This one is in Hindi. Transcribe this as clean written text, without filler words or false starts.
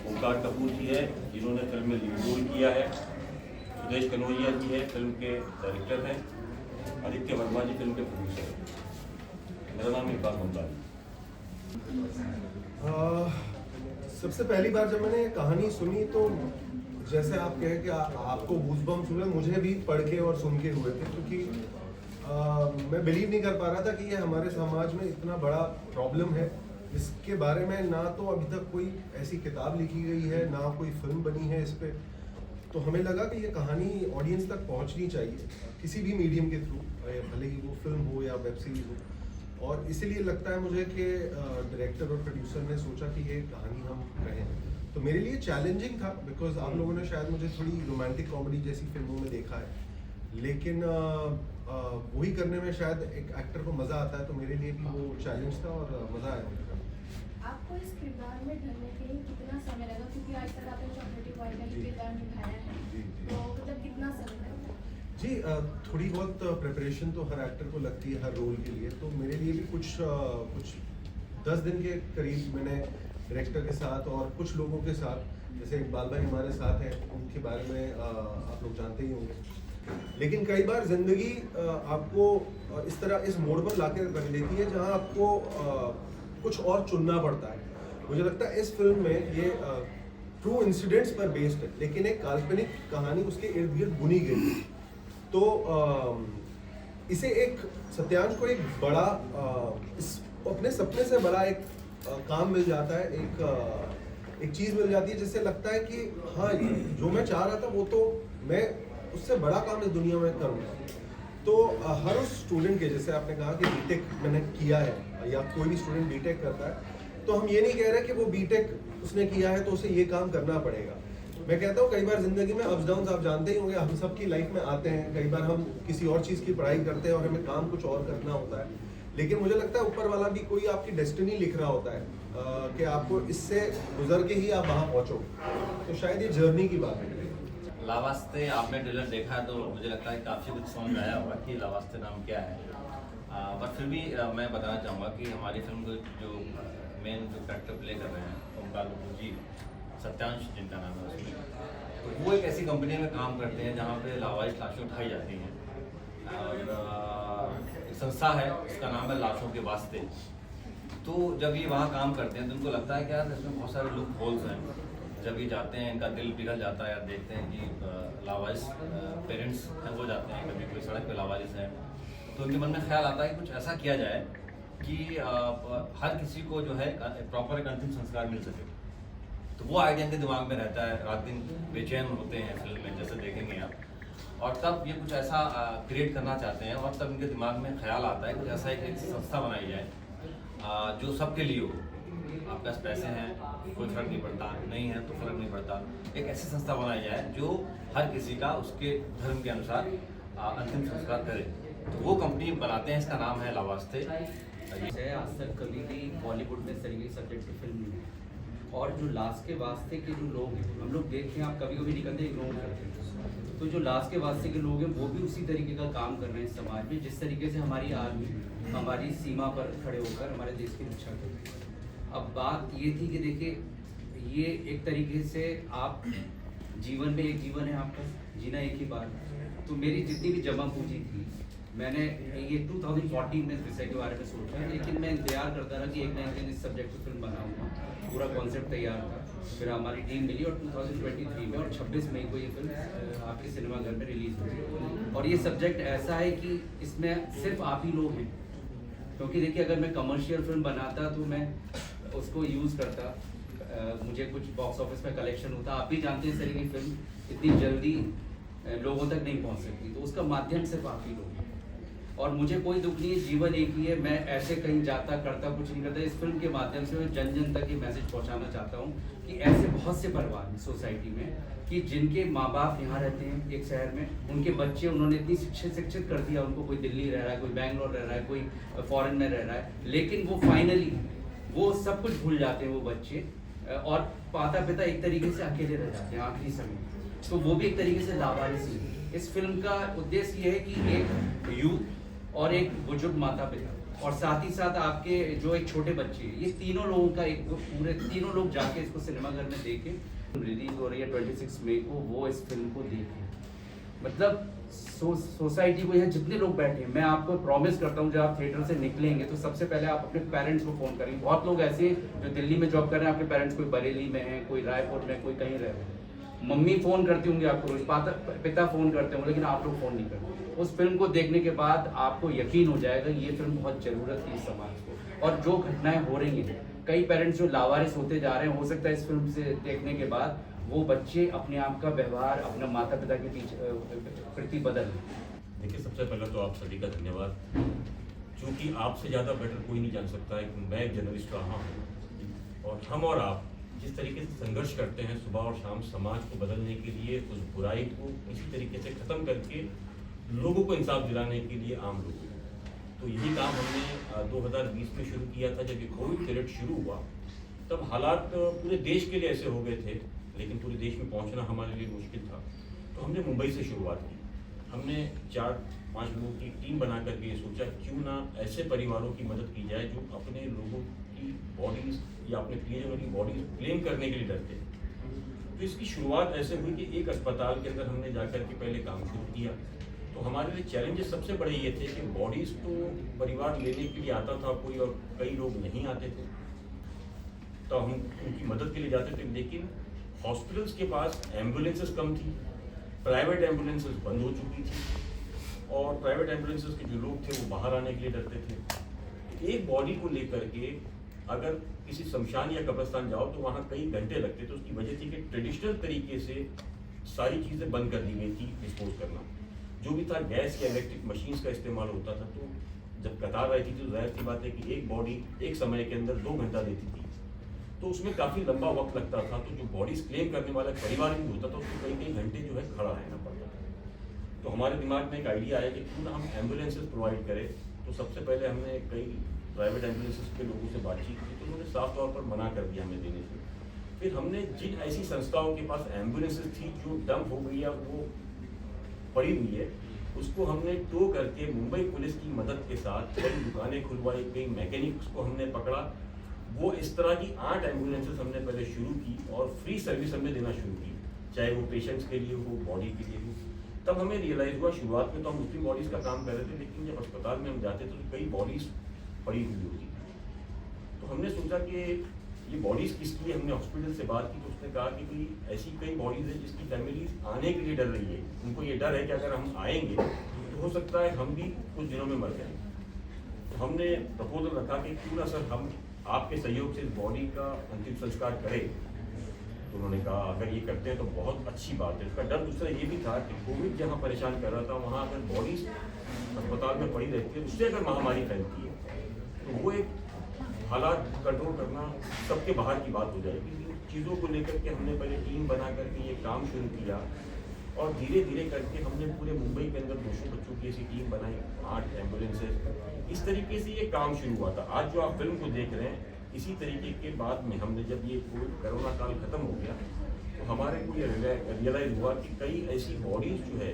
ओमकार कपूर जी है, जिन्होंने फिल्म में लीड रोल किया है। सुदेश कनौजिया जी है, फिल्म के डायरेक्टर हैं। आदित्य वर्मा जी फिल्म के प्रोड्यूसर हैं। मेरा नाम इकबाल मुमताज। सबसे पहली बार जब मैंने ये कहानी सुनी तो जैसे आप कहें कि आपको गूज़बम्प्स हुए, मुझे भी पढ़ के और सुन के हुए थे, क्योंकि मैं बिलीव नहीं कर पा रहा था कि ये हमारे समाज में इतना बड़ा प्रॉब्लम है। इसके बारे में ना तो अभी तक कोई ऐसी किताब लिखी गई है, ना कोई फिल्म बनी है इस पर। तो हमें लगा कि ये कहानी ऑडियंस तक पहुंचनी चाहिए किसी भी मीडियम के थ्रू, भले ही वो फिल्म हो या वेब सीरीज हो। और इसीलिए लगता है मुझे कि डायरेक्टर और प्रोड्यूसर ने सोचा कि ये कहानी हम कहें। तो मेरे लिए चैलेंजिंग था, बिकॉज आप लोगों ने शायद मुझे थोड़ी रोमांटिक कॉमेडी जैसी फिल्मों में देखा है, लेकिन वही करने में शायद एक एक्टर को मज़ा आता है। तो मेरे लिए भी वो चैलेंज था और मज़ा आया मुझे। आपको इस किरदार में ढलने के लिए कितना समय लगा, क्योंकि आज तक आपने चॉकलेटी बॉय का ही किरदार निभाया है, तो मतलब कितना समय लगा? जी, थोड़ी बहुत प्रिपरेशन तो हर एक्टर को लगती है हर रोल के लिए। तो मेरे लिए भी कुछ 10 दिन के करीब मैंने डायरेक्टर के साथ और कुछ लोगों के साथ, जैसे इकबाल भाई हमारे साथ हैं, उनके बारे में आप लोग जानते ही होंगे। लेकिन कई बार ज़िंदगी आपको इस तरह इस मोड़ पर लाकर रख देती है जहां आपको कुछ और चुनना पड़ता है। मुझे लगता है इस फिल्म में ये ट्रू इंसिडेंट्स पर बेस्ड है, लेकिन एक काल्पनिक कहानी उसके इर्द गिर्द बुनी गई है। तो इसे एक सत्यांश को एक बड़ा अपने सपने से बड़ा एक काम मिल जाता है, एक चीज़ मिल जाती है जिससे लगता है कि हाँ, जो मैं चाह रहा था वो तो मैं उससे बड़ा काम इस दुनिया में करूँगा। तो हर उस स्टूडेंट के, जैसे आपने कहा कि बीटेक मैंने किया है या कोई भी स्टूडेंट बीटेक करता है, तो हम ये नहीं कह रहे कि वो बीटेक उसने किया है तो उसे ये काम करना पड़ेगा। मैं कहता हूँ कई बार ज़िंदगी में अप्स डाउन्स आप जानते ही होंगे, हम सब की लाइफ में आते हैं। कई बार हम किसी और चीज़ की पढ़ाई करते हैं और हमें काम कुछ और करना होता है, लेकिन मुझे लगता है ऊपर वाला भी कोई आपकी डेस्टिनी लिख रहा होता है कि आपको इससे गुजर के ही आप वहाँ पहुँचो। तो शायद ये जर्नी की बात है। लावास्ते आपने ट्रेलर देखा है तो मुझे लगता है काफ़ी कुछ समझ में आया होगा कि लावास्ते नाम क्या है। पर फिर भी मैं बताना चाहूँगा कि हमारी फिल्म को जो मेन जो कैरेक्टर प्ले कर रहे हैं ओमकार कपूर जी, सत्यांश जिनका नाम है उसमें, तो वो एक ऐसी कंपनी में काम करते हैं जहाँ पे लावारिस लाशें उठाई जाती हैं। और एक संस्था है, उसका नाम है लाशों के वास्ते। तो जब ये वहाँ काम करते हैं तो उनको लगता है कि यार इसमें बहुत सारे लूप होल्स हैं। जब ये जाते हैं इनका दिल पिघल जाता है, या देखते हैं कि लावारिस पेरेंट्स हो जाते हैं, कभी कोई सड़क पे लावारिस हैं, तो उनके मन में ख्याल आता है कि कुछ ऐसा किया जाए कि हर किसी को जो है प्रॉपर एक अंतिम संस्कार मिल सके। तो वो आइडिया इनके दिमाग में रहता है, रात दिन बेचैन होते हैं फिल्म में, जैसे देखेंगे आप। और तब ये कुछ ऐसा क्रिएट करना चाहते हैं, और तब इनके दिमाग में ख्याल आता है कुछ ऐसा एक संस्था बनाई जाए जो सबके लिए हो। आपके पास पैसे हैं कोई फ़र्क नहीं पड़ता, नहीं है तो फ़र्क नहीं पड़ता, एक ऐसी संस्था बनाई जाए जो हर किसी का उसके धर्म के अनुसार अंतिम संस्कार करे। तो वो कंपनी बनाते हैं, इसका नाम है लावास्ते। आज तक कभी भी बॉलीवुड में इस तरीके की सब्जेक्ट की फिल्म नहीं है। और जो लाश के वास्ते के जो लोग हैं, हम लोग देखते हैं, आप कभी कभी निकलते इग्नोर करते हैं, तो जो लाश के वास्ते के लोग हैं वो भी उसी तरीके का काम कर रहे हैं समाज में, जिस तरीके से हमारी आर्मी हमारी सीमा पर खड़े होकर हमारे देश की रक्षा करती है। अब बात ये थी कि देखिए, ये एक तरीके से आप जीवन में, एक जीवन है आपका, जीना एक ही बार। तो मेरी जितनी भी जमा पूंजी थी, मैंने ये 2014 में इस विषय के बारे में सोचा, लेकिन मैं इंतजार करता रहा कि एक ना एक दिन इस सब्जेक्ट पर फिल्म बनाऊंगा। पूरा कॉन्सेप्ट तैयार था, फिर हमारी टीम मिली और 2023 में और 26 मई को ये फिल्म आपके सिनेमाघर में रिलीज हुई। और ये सब्जेक्ट ऐसा है कि इसमें सिर्फ आप ही लोग हैं, क्योंकि देखिए अगर मैं कमर्शियल फिल्म बनाता तो मैं उसको यूज़ करता, मुझे कुछ बॉक्स ऑफिस में कलेक्शन होता। आप भी जानते हैं इस तरह की फिल्म इतनी जल्दी लोगों तक नहीं पहुंच सकती, तो उसका माध्यम सिर्फ आप ही लोग हैं। और मुझे कोई दुख नहीं है, जीवन एक ही है, मैं ऐसे कहीं जाता करता कुछ नहीं करता। इस फिल्म के माध्यम से मैं जन जन तक ये मैसेज पहुंचाना चाहता हूँ कि ऐसे बहुत से परिवार हैं सोसाइटी में कि जिनके माँ बाप यहाँ रहते हैं एक शहर में, उनके बच्चे उन्होंने इतनी शिक्षित कर दिया उनको, कोई दिल्ली रह रहा है, कोई बैंगलोर रह रहा है, कोई फॉरेन में रह रहा है, लेकिन वो फाइनली वो सब कुछ भूल जाते हैं वो बच्चे, और माता पिता एक तरीके से अकेले रह जाते हैं आखिरी समय। तो वो भी एक तरीके से लावारिस ही। इस फिल्म का उद्देश्य ये है कि एक यूथ और एक बुजुर्ग माता पिता और साथ ही साथ आपके जो एक छोटे बच्चे हैं, ये तीनों लोगों का एक पूरे तीनों लोग जाके इसको सिनेमाघर में देखें। रिलीज हो रही है 26 मई को, वो इस फिल्म को देखें। मतलब सोसाइटी को यहाँ जितने लोग बैठे हैं, मैं आपको प्रॉमिस करता हूँ जब आप थिएटर से निकलेंगे तो सबसे पहले आप अपने पेरेंट्स को फ़ोन करेंगे। बहुत लोग ऐसे हैं जो दिल्ली में जॉब कर रहे हैं, आपके पेरेंट्स कोई बरेली में है, कोई रायपुर में, कोई कहीं रह रहे हैं। मम्मी फ़ोन करती होंगी आपको रोज, पिता फ़ोन करते होंगे, लेकिन आप लोग फ़ोन नहीं करते। उस फिल्म को देखने के बाद आपको यकीन हो जाएगा ये फिल्म बहुत ज़रूरत थी इस समाज को। और जो घटनाएं हो रही हैं, कई पेरेंट्स जो लावारिस होते जा रहे हैं, हो सकता है इस फिल्म से देखने के बाद वो बच्चे अपने आप का व्यवहार अपने माता पिता के प्रति बदल। देखिए, सबसे पहले तो आप सभी का धन्यवाद, क्योंकि आपसे ज़्यादा बेटर कोई नहीं जान सकता है कि मैं एक जर्नलिस्ट रहा हूँ और हम और आप जिस तरीके से संघर्ष करते हैं सुबह और शाम समाज को बदलने के लिए, उस बुराई को किसी तरीके से ख़त्म करके लोगों को इंसाफ दिलाने के लिए, आम लोगों को। तो यही काम हमने 2020 में शुरू किया था। जब ये कोविड पीरियड शुरू हुआ तब हालात पूरे देश के लिए ऐसे हो गए थे, लेकिन पूरे देश में पहुंचना हमारे लिए मुश्किल था। तो हमने मुंबई से शुरुआत की। हमने 4-5 लोगों की टीम बना करके ये सोचा क्यों ना ऐसे परिवारों की मदद की जाए जो अपने लोगों की बॉडीज़ या अपने प्रियजनों की बॉडीज़ क्लेम करने के लिए डरते हैं। तो इसकी शुरुआत ऐसे हुई कि एक अस्पताल के अंदर हमने जाकर के पहले काम शुरू किया। तो हमारे लिए चैलेंजेस सबसे बड़े ये थे कि बॉडीज़ तो परिवार लेने के लिए आता था कोई, और कई लोग नहीं आते थे, तो हम उनकी मदद के लिए जाते थे। लेकिन हॉस्पिटल्स के पास एम्बुलेंसेस कम थी, प्राइवेट एम्बुलेंसेस बंद हो चुकी थी और प्राइवेट एम्बुलेंसेस के जो लोग थे वो बाहर आने के लिए डरते थे। एक बॉडी को लेकर के अगर किसी शमशान या कब्रिस्तान जाओ तो वहाँ कई घंटे लगते थे। उसकी वजह थी कि ट्रेडिशनल तरीके से सारी चीज़ें बंद कर दी गई थी डिस्पोज करना। जो भी था गैस या इलेक्ट्रिक मशीन्स का इस्तेमाल होता था। तो जब कतार रहती थी तो जाहिर सी बात है कि एक बॉडी एक समय के अंदर 2 घंटा देती थी, तो उसमें काफ़ी लंबा वक्त लगता था। तो जो बॉडीज क्लेम करने वाला परिवार भी होता था उसको कई घंटे जो है खड़ा रहना पड़ता था। तो हमारे दिमाग में एक आइडिया आया कि क्यों ना हम एम्बुलेंसेस प्रोवाइड करें। तो सबसे पहले हमने कई प्राइवेट एम्बुलेंसेस के लोगों से बातचीत की तो उन्होंने साफ तौर पर मना कर दिया हमें देने से। फिर हमने जिन ऐसी संस्थाओं के पास एम्बुलेंसेस थी जो डंप हो गई या वो पड़ी हुई है, उसको हमने टो करके मुंबई पुलिस की मदद के साथ कई दुकानें खुलवाई, कई मैकेनिक्स को हमने पकड़ा। वो इस तरह की 8 एम्बुलेंसेस हमने पहले शुरू की और फ्री सर्विस हमने देना शुरू की, चाहे वो पेशेंट्स के लिए हो, बॉडी के लिए हो। तब हमें रियलाइज़ हुआ, शुरुआत में तो हम दूसरी बॉडीज़ का काम कर रहे थे, लेकिन जब अस्पताल में हम जाते थे तो कई बॉडीज़ पड़ी हुई होती। तो हमने सोचा कि ये बॉडीज़ किसकी है। हमने हॉस्पिटल से बात की तो उसने कहा कि भाई ऐसी कई बॉडीज़ है जिसकी फैमिलीज आने के लिए डर रही है। उनको ये डर है कि अगर हम आएंगे तो हो सकता है हम भी कुछ दिनों में मर जाएं। तो हमने प्रपोजल रखा कि क्यों ना सर हम आपके सहयोग से इस बॉडी का अंतिम संस्कार करें। तो उन्होंने कहा अगर ये करते हैं तो बहुत अच्छी बात है। इसका डर दूसरा ये भी था कि कोविड जहाँ परेशान कर रहा था वहाँ अगर बॉडीज अस्पताल में पड़ी रहती है, उससे अगर महामारी फैलती है तो वो एक हालात कंट्रोल करना सबके बाहर की बात हो जाएगी। इन चीज़ों को लेकर के हमने पहले टीम बना करके ये काम शुरू किया और धीरे धीरे करके हमने पूरे मुंबई के अंदर 200 बच्चों की ऐसी टीम बनाई, 8 एम्बुलेंसेस। इस तरीके से ये काम शुरू हुआ था। आज जो आप फिल्म को देख रहे हैं, इसी तरीके के बाद में हमने जब ये कोरोना काल खत्म हो गया तो हमारे को ये रियलाइज़ हुआ कि कई ऐसी बॉडीज़ जो है